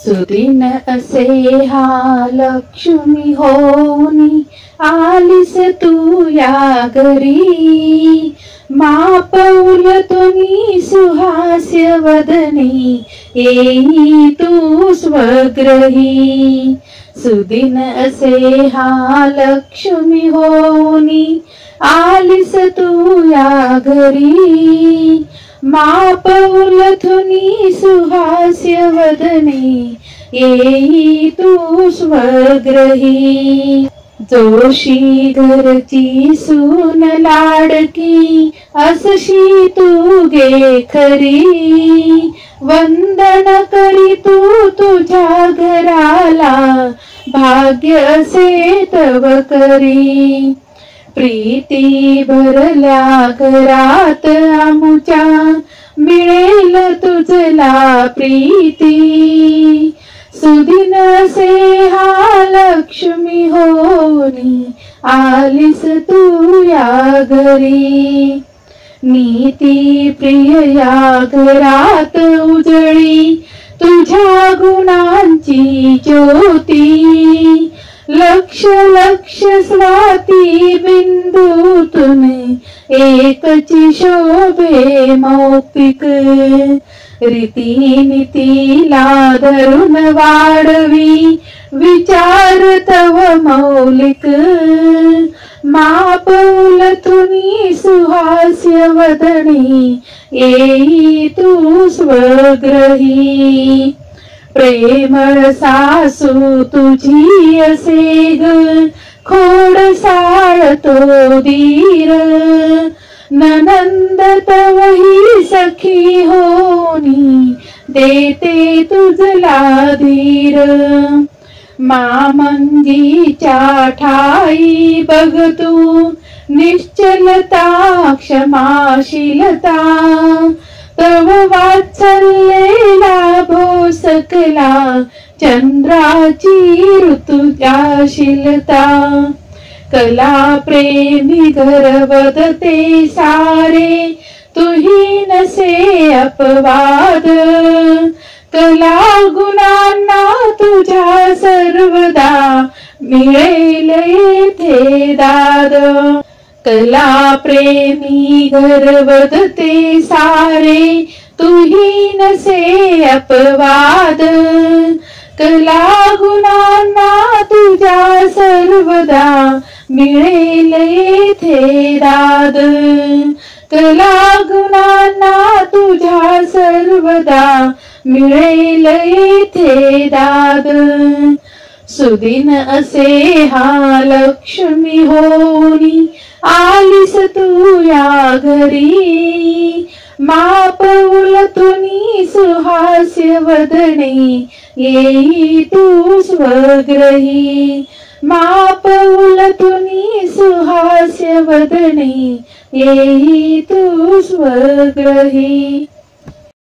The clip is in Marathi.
सुदिन असे हा लक्ष्मी होनी आलीस तू या घरी। मापौल तुनी सुहास्य वदनी येई तू स्वग्रही। सुदिन असे हा लक्ष्मी होनी आलीस तू या घरी। मापौल तुनी सुहास्य वदनी येई तू स्वग्रही। जोशी घरची सून लाडकी असशी तू गे खरी। वंदन करी तू तुझ्या घराला भाग्य असे तव करी। प्रीती भरल्या घरात आमुच्या मिळेल तुझला प्रीती। सुदिन असे हा लक्ष्मी होनी आलीस तू या घरी। नीती प्रिय या घरात उजळी तुझ्या गुणांची ज्योती। लक्ष लक्ष स्वाती बिंदूतून एकची शोभे मौक्तिक। रीतीनीतीला धरून वाढवी विचार तव मौलिक। मापौल तुनी सुहास्य वदनी येई तू स्वग्रही। प्रेमळ सासू तुझी असे ग खोडसाळ तो धीर। ननंद तवही सखी होनी देते तुझला धीर। मामंगीच्या ठाई बघ तू निश्चलता क्षमाशीलता। तव वात्सल्ये लाभो सकला चंद्राची ऋतुजाशीलता। कला प्रेमी घरवदते सारे तुही नसे अपवाद। कला गुणांना तुझ्या सर्वदा मिळेल येथे दाद। कला प्रेमी घरवदते सारे तुही नसे अपवाद। कला गुणांना तुझ्या सर्वदा मिळेल येथे दाद। कला गुणांना तुझ्या सर्वदा मिळेल येथे दाद। सुदिन असे हा लक्ष्मी होनी आलीस तू या घरी। मापौल तुनी सुहास्य वदनी येई तू स्वग्रही। मापौल तुनी सुहास्य वदनी येई तू स्वग्रही।